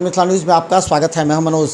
Mithila news में आपका स्वागत है। मैं मनोज।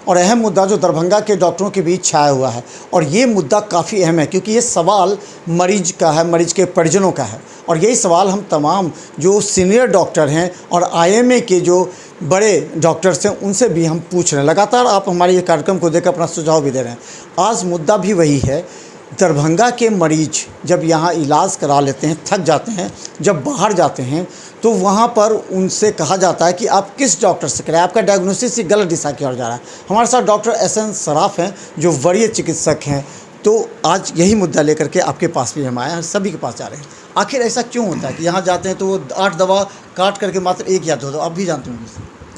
और अहम मुद्दा जो दरभंगा के डॉक्टरों के बीच छाया हुआ है, और ये मुद्दा काफ़ी अहम है क्योंकि ये सवाल मरीज का है, मरीज के परिजनों का है। और यही सवाल हम तमाम जो सीनियर डॉक्टर हैं और आईएमए के जो बड़े डॉक्टर्स हैं उनसे भी हम पूछ रहे हैं। लगातार आप हमारे ये कार्यक्रम को देखकर अपना सुझाव भी दे रहे हैं। आज मुद्दा भी वही है। दरभंगा के मरीज जब यहाँ इलाज करा लेते हैं, थक जाते हैं, जब बाहर जाते हैं तो वहाँ पर उनसे कहा जाता है कि आप किस डॉक्टर से कराएं, आपका डायग्नोसिस ही गलत दिशा की ओर जा रहा है। हमारे साथ डॉक्टर एसएन सराफ हैं जो वरीय चिकित्सक हैं। तो आज यही मुद्दा लेकर के आपके पास भी हम आए हैं, सभी के पास जा रहे हैं। आखिर ऐसा क्यों होता है कि यहाँ जाते हैं तो वो 8 दवा काट करके मात्र 1 या 2 दवा, आप भी जानते होंगे,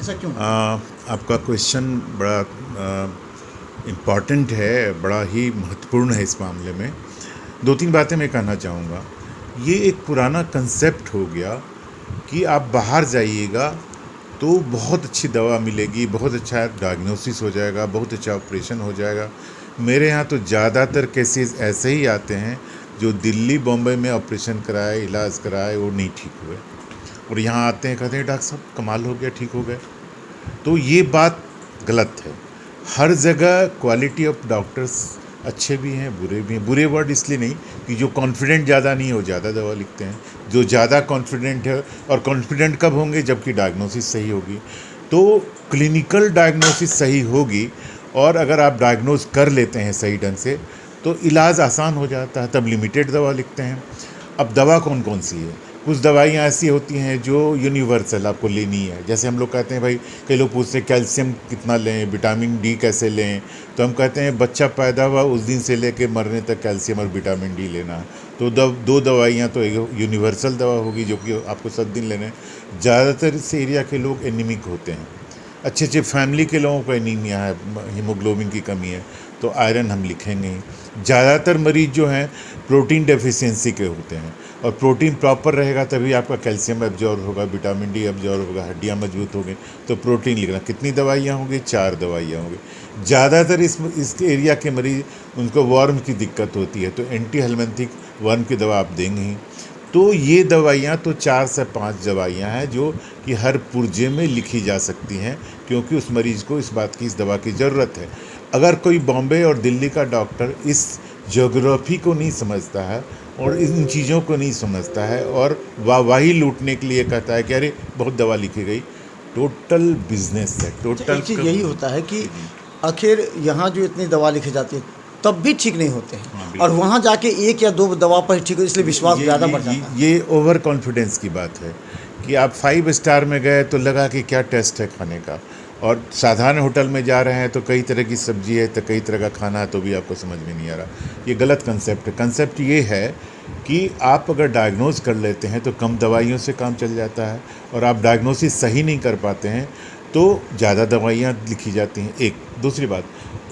ऐसा क्यों? आपका क्वेश्चन बड़ा इम्पॉर्टेंट है, बड़ा ही महत्वपूर्ण है। इस मामले में 2-3 बातें मैं कहना चाहूँगा। ये एक पुराना कंसेप्ट हो गया कि आप बाहर जाइएगा तो बहुत अच्छी दवा मिलेगी, बहुत अच्छा डायग्नोसिस हो जाएगा, बहुत अच्छा ऑपरेशन हो जाएगा। मेरे यहाँ तो ज़्यादातर केसेस ऐसे ही आते हैं जो दिल्ली बॉम्बे में ऑपरेशन कराए, इलाज कराए, वो नहीं ठीक हुए, और यहाँ आते हैं कहते हैं डॉक्टर साहब कमाल हो गया, ठीक हो गए। तो ये बात गलत है। हर जगह क्वालिटी ऑफ डॉक्टर्स अच्छे भी हैं, बुरे भी हैं। बुरे वर्ड इसलिए नहीं कि जो कॉन्फिडेंट ज़्यादा नहीं हो ज़्यादा दवा लिखते हैं, जो ज़्यादा कॉन्फिडेंट है। और कॉन्फिडेंट कब होंगे? जबकि डायग्नोसिस सही होगी। तो क्लिनिकल डायग्नोसिस सही होगी, और अगर आप डायग्नोज कर लेते हैं सही ढंग से तो इलाज आसान हो जाता है। तब लिमिटेड दवा लिखते हैं। अब दवा कौन कौन सी है? कुछ दवाइयाँ ऐसी होती हैं जो यूनिवर्सल आपको लेनी है। जैसे हम लोग कहते हैं भाई, कई लोग पूछते हैं कैल्शियम कितना लें, विटामिन डी कैसे लें, तो हम कहते हैं बच्चा पैदा हुआ उस दिन से लेके मरने तक कैल्शियम और विटामिन डी लेना है। तो 2 दवाइयाँ तो यूनिवर्सल दवा होगी जो कि आपको सब दिन लेने। ज़्यादातर इस एरिया के लोग एनीमिक होते हैं, अच्छे अच्छे फैमिली के लोगों को एनीमिया है, हीमोग्लोबिन की कमी है, तो आयरन हम लिखेंगे ही। ज़्यादातर मरीज जो हैं प्रोटीन डेफिशिएंसी के होते हैं, और प्रोटीन प्रॉपर रहेगा तभी आपका कैल्शियम एब्जॉर्ब होगा, विटामिन डी एब्जॉर्ब होगा, हड्डियाँ मजबूत होंगी। तो प्रोटीन लिखना। कितनी दवाइयाँ होंगी? 4 दवाइयाँ होंगी। ज़्यादातर इस एरिया के मरीज उनको वर्म की दिक्कत होती है, तो एंटी हेलमिंथिक वर्म की दवा आप देंगे ही। तो ये दवाइयाँ तो 4 से 5 दवाइयाँ हैं जो कि हर पुर्जे में लिखी जा सकती हैं, क्योंकि उस मरीज़ को इस बात की, इस दवा की ज़रूरत है। अगर कोई बॉम्बे और दिल्ली का डॉक्टर इस ज्योग्राफी को नहीं समझता है और इन चीज़ों को नहीं समझता है और वाहवाही लूटने के लिए कहता है कि अरे बहुत दवा लिखी गई, टोटल बिजनेस है। टोटल चीज़ यही होता है कि आखिर यहाँ जो इतनी दवा लिखी जाती है तब भी ठीक नहीं होते हैं। हाँ, और वहाँ जाके 1 या 2 दवा पर ठीक हो, इसलिए विश्वास ज़्यादा बढ़ जाता है। ये ओवर कॉन्फिडेंस की बात है कि आप 5 स्टार में गए तो लगा कि क्या टेस्ट है खाने का, और साधारण होटल में जा रहे हैं तो कई तरह की सब्जी है, तो कई तरह का खाना है, तो भी आपको समझ में नहीं आ रहा। ये गलत कंसेप्ट है। कंसेप्ट ये है कि आप अगर डायग्नोज कर लेते हैं तो कम दवाइयों से काम चल जाता है, और आप डायग्नोसिस सही नहीं कर पाते हैं तो ज़्यादा दवाइयाँ लिखी जाती हैं। एक दूसरी बात,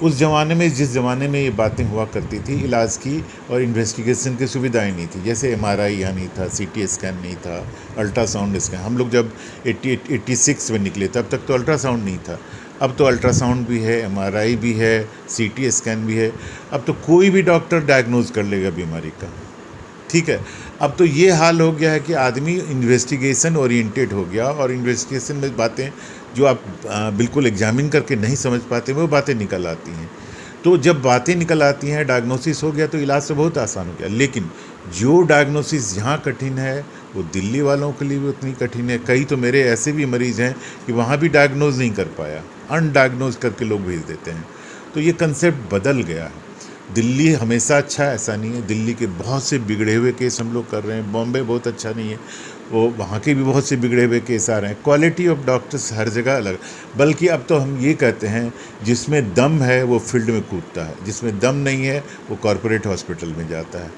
उस ज़माने में, जिस ज़माने में ये बातें हुआ करती थी, इलाज की और इन्वेस्टिगेशन की सुविधाएं नहीं थी। जैसे एमआरआई यहाँ नहीं था, सीटी स्कैन नहीं था, अल्ट्रासाउंड स्कैन। हम लोग जब 86 में निकले तब तक तो अल्ट्रासाउंड नहीं था। अब तो अल्ट्रासाउंड भी है, एमआरआई भी है, सीटी स्कैन भी है। अब तो कोई भी डॉक्टर डायग्नोज कर लेगा बीमारी का। ठीक है। अब तो ये हाल हो गया है कि आदमी इन्वेस्टिगेशन ओरिएंटेड हो गया, और इन्वेस्टिगेशन में बातें जो आप बिल्कुल एग्जामिन करके नहीं समझ पाते वो बातें निकल आती हैं। तो जब बातें निकल आती हैं, डायग्नोसिस हो गया तो इलाज तो बहुत आसान हो गया। लेकिन जो डायग्नोसिस यहाँ कठिन है वो दिल्ली वालों के लिए भी उतनी कठिन है। कई तो मेरे ऐसे भी मरीज़ हैं कि वहाँ भी डायग्नोज नहीं कर पाया, अनडायग्नोज करके लोग भेज देते हैं। तो ये कंसेप्ट बदल गया है। दिल्ली हमेशा अच्छा है ऐसा नहीं है। दिल्ली के बहुत से बिगड़े हुए केस हम लोग कर रहे हैं। बॉम्बे बहुत अच्छा नहीं है, वो वहाँ के भी बहुत से बिगड़े हुए केस आ रहे हैं। क्वालिटी ऑफ डॉक्टर्स हर जगह अलग। बल्कि अब तो हम ये कहते हैं जिसमें दम है वो फील्ड में कूदता है, जिसमें दम नहीं है वो कॉरपोरेट हॉस्पिटल में जाता है।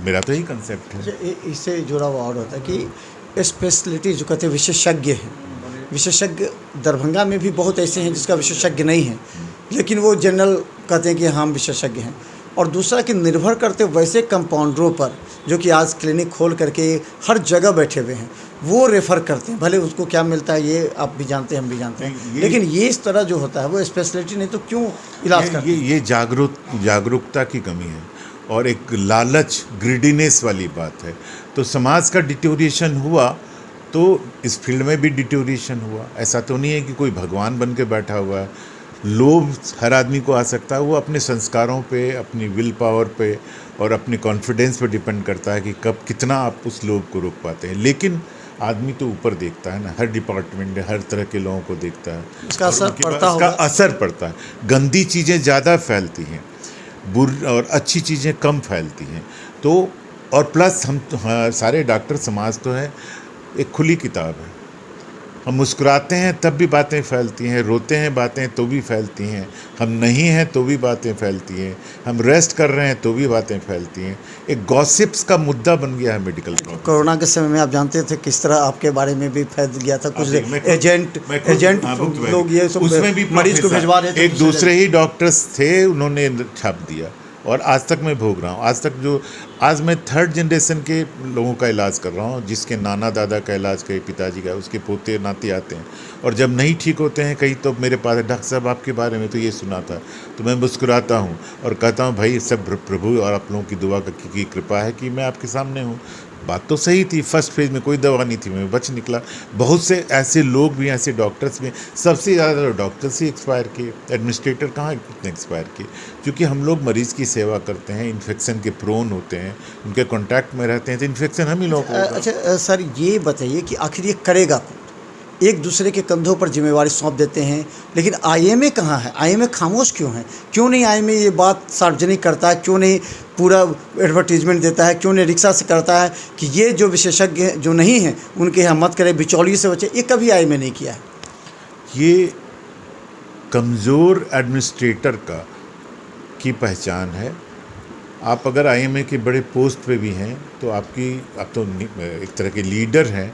मेरा तो यही कंसेप्ट है। इससे जुड़ा हुआ और होता है कि स्पेशलिटी जो कहते हैं विशेषज्ञ हैं, विशेषज्ञ दरभंगा में भी बहुत ऐसे हैं जिसका विशेषज्ञ नहीं है, लेकिन वो जनरल कहते हैं कि हम विशेषज्ञ हैं। और दूसरा कि निर्भर करते वैसे कंपाउंडरों पर जो कि आज क्लिनिक खोल करके हर जगह बैठे हुए हैं, वो रेफ़र करते हैं। भले उसको क्या मिलता है ये आप भी जानते हैं, हम भी जानते हैं, लेकिन ये इस तरह जो होता है वो स्पेशलिटी नहीं तो क्यों इलाज करते हैं? ये जागरूकता की कमी है, और एक लालच, ग्रीडीनेस वाली बात है। तो समाज का डिटोरिएशन हुआ तो इस फील्ड में भी डिटोरिएशन हुआ। ऐसा तो नहीं है कि कोई भगवान बन के बैठा हुआ है। लोभ हर आदमी को आ सकता है, वो अपने संस्कारों पे, अपनी विल पावर पे और अपने कॉन्फिडेंस पे डिपेंड करता है कि कब कितना आप उस लोभ को रोक पाते हैं। लेकिन आदमी तो ऊपर देखता है ना, हर डिपार्टमेंट में हर तरह के लोगों को देखता है, इसका और असर उनके पड़ता पास इसका होगा। असर पड़ता है। गंदी चीज़ें ज़्यादा फैलती हैं, बुरी और अच्छी चीज़ें कम फैलती हैं। तो और प्लस हम सारे डॉक्टर समाज तो है एक खुली किताब है। हम मुस्कुराते हैं तब भी बातें फैलती हैं, रोते हैं बातें तो भी फैलती हैं, हम नहीं हैं तो भी बातें फैलती हैं, हम रेस्ट कर रहे हैं तो भी बातें फैलती हैं। एक गॉसिप्स का मुद्दा बन गया है मेडिकल प्रॉब्लम। कोरोना के समय में आप जानते थे किस तरह आपके बारे में भी फैल गया था, कुछ एजेंट लोग ये सब उसमें भी मरीज को भिजवा रहे थे। एक दूसरे ही डॉक्टर्स थे, उन्होंने छाप दिया और आज तक मैं भोग रहा हूँ। आज मैं थर्ड जनरेशन के लोगों का इलाज कर रहा हूँ, जिसके नाना दादा का इलाज कहीं पिताजी का, उसके पोते नाती आते हैं और जब नहीं ठीक होते हैं कहीं तो मेरे पास, डॉक्टर साहब आपके बारे में तो ये सुना था, तो मैं मुस्कुराता हूँ और कहता हूँ भाई सब प्रभु और आप लोगों की दुआ की कृपा है कि मैं आपके सामने हूँ। बात तो सही थी, फर्स्ट फेज में कोई दवा नहीं थी, मैं बच निकला। बहुत से ऐसे लोग भी, ऐसे डॉक्टर्स भी, सबसे ज़्यादा डॉक्टर्स ही एक्सपायर किए, एडमिनिस्ट्रेटर कहाँ कितने एक्सपायर किए, क्योंकि हम लोग मरीज़ की सेवा करते हैं, इन्फेक्शन के प्रोन होते हैं, उनके कांटेक्ट में रहते हैं, तो इन्फेक्शन हम ही लोगों को होगा। अच्छा सर, ये बताइए कि आखिर ये करेगा कौन? एक दूसरे के कंधों पर जिम्मेवारी सौंप देते हैं, लेकिन आईएमए कहाँ है? आईएमए खामोश क्यों है? क्यों नहीं आईएमए ये बात सार्वजनिक करता है? क्यों नहीं पूरा एडवर्टीजमेंट देता है? क्यों नहीं रिक्शा से करता है कि ये जो विशेषज्ञ जो नहीं हैं उनके यहाँ मत करें, बिचौलिए से बचे? ये कभी आईएमए नहीं किया है। ये कमज़ोर एडमिनिस्ट्रेटर की पहचान है। आप अगर आईएमए के बड़े पोस्ट पे भी हैं तो आप तो एक तरह के लीडर हैं,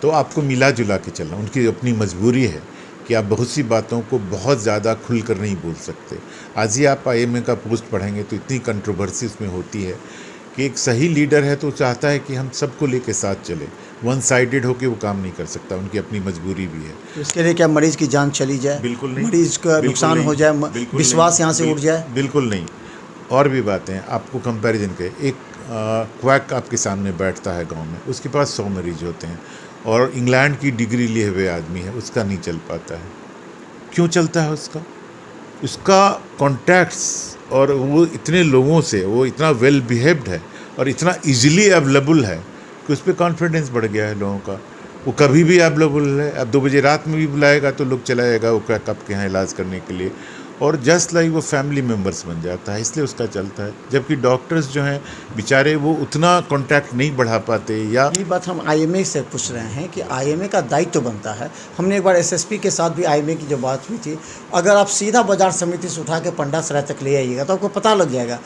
तो आपको मिला जुला के चलना, उनकी अपनी मजबूरी है कि आप बहुत सी बातों को बहुत ज़्यादा खुलकर नहीं बोल सकते। आज ही आप आईएमए का पोस्ट पढ़ेंगे तो इतनी कंट्रोवर्सी उसमें होती है कि एक सही लीडर है तो चाहता है कि हम सबको लेके साथ चले, वन साइडेड होके वो काम नहीं कर सकता, उनकी अपनी मजबूरी भी है। तो इसके लिए क्या मरीज़ की जान चली जाए? बिल्कुल नहीं, मरीज का नुकसान हो जाए, विश्वास यहाँ से उठ जाए? बिल्कुल नहीं। और भी बातें हैं, आपको कंपैरिजन के, एक क्वैक आपके सामने बैठता है गांव में, उसके पास 100 मरीज होते हैं और इंग्लैंड की डिग्री लिए हुए आदमी है, उसका नहीं चल पाता है। क्यों चलता है उसका कॉन्टैक्ट्स, और वो इतने लोगों से, वो इतना वेल बिहेव्ड है और इतना इजीली अवेलेबल है कि उस पर कॉन्फिडेंस बढ़ गया है लोगों का। वो कभी भी अवेलेबल है, अब 2 बजे रात में भी बुलाएगा तो लोग चला जाएगा वो क्वैक आपके यहाँ इलाज करने के लिए, और जस्ट लाइक वो फैमिली मेम्बर्स बन जाता है, इसलिए उसका चलता है। जबकि डॉक्टर्स जो हैं बेचारे वो उतना कांटेक्ट नहीं बढ़ा पाते। या ये बात हम आईएमए से पूछ रहे हैं कि आईएमए का दायित्व तो बनता है। हमने एक बार एसएसपी के साथ भी आईएमए की जो बात हुई थी, अगर आप सीधा बाजार समिति से उठा के पंडा सराय तक ले आइएगा तो आपको पता लग जाएगा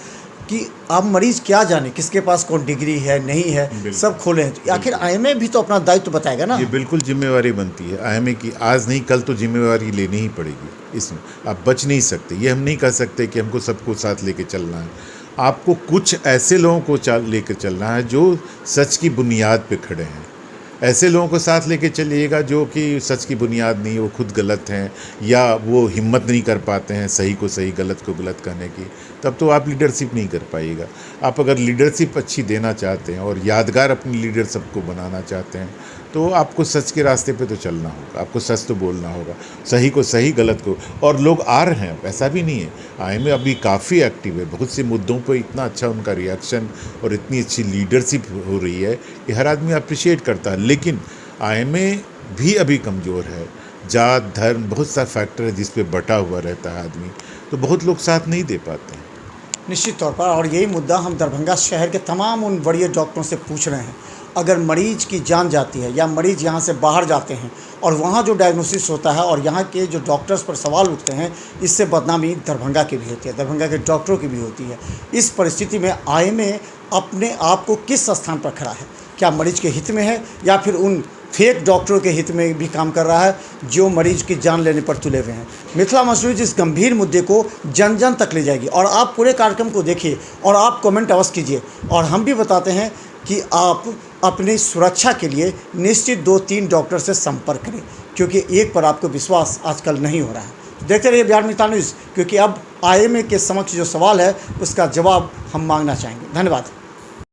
कि आप मरीज़ क्या जाने किसके पास कौन डिग्री है नहीं है, सब खोले हैं। तो आखिर आईएमए भी तो अपना दायित्व बताएगा ना। ये बिल्कुल जिम्मेवारी बनती है आईएमए की, आज नहीं कल तो जिम्मेवारी लेनी ही पड़ेगी, इसमें आप बच नहीं सकते। ये हम नहीं कह सकते कि हमको सबको साथ लेके चलना है, आपको कुछ ऐसे लोगों को लेकर चलना है जो सच की बुनियाद पे खड़े हैं। ऐसे लोगों को साथ लेके चलिएगा जो कि सच की बुनियाद नहीं, वो खुद गलत हैं या वो हिम्मत नहीं कर पाते हैं सही को सही गलत को गलत कहने की, तब तो आप लीडरशिप नहीं कर पाइएगा। आप अगर लीडरशिप अच्छी देना चाहते हैं और यादगार अपनी लीडर सबको बनाना चाहते हैं तो आपको सच के रास्ते पे तो चलना होगा, आपको सच तो बोलना होगा, सही को सही गलत को। और लोग आ रहे हैं, ऐसा भी नहीं है, आईएमए अभी काफ़ी एक्टिव है, बहुत से मुद्दों पर इतना अच्छा उनका रिएक्शन और इतनी अच्छी लीडरशिप हो रही है कि हर आदमी अप्रिशिएट करता है। लेकिन आईएमए भी अभी कमज़ोर है, जात धर्म बहुत सा फैक्टर है जिस पे बटा हुआ रहता है आदमी, तो बहुत लोग साथ नहीं दे पाते हैं। निश्चित तौर पर, और यही मुद्दा हम दरभंगा शहर के तमाम उन बड़े डॉक्टरों से पूछ रहे हैं। अगर मरीज की जान जाती है या मरीज़ यहाँ से बाहर जाते हैं और वहाँ जो डायग्नोसिस होता है और यहाँ के जो डॉक्टर्स पर सवाल उठते हैं, इससे बदनामी दरभंगा की भी होती है, दरभंगा के डॉक्टरों की भी होती है। इस परिस्थिति में आईएमए अपने आप को किस स्थान पर खड़ा है? क्या मरीज के हित में है या फिर उन फेक डॉक्टरों के हित में भी काम कर रहा है जो मरीज की जान लेने पर तुले हुए हैं? मिथिला मसरूज इस गंभीर मुद्दे को जन जन तक ले जाएगी और आप पूरे कार्यक्रम को देखिए और आप कमेंट अवश्य कीजिए। और हम भी बताते हैं कि आप अपनी सुरक्षा के लिए निश्चित 2-3 डॉक्टर से संपर्क करें, क्योंकि एक पर आपको विश्वास आजकल नहीं हो रहा है। देखते रहिए बिहार मिथिला न्यूज़, क्योंकि अब आईएमए के समक्ष जो सवाल है उसका जवाब हम मांगना चाहेंगे। धन्यवाद।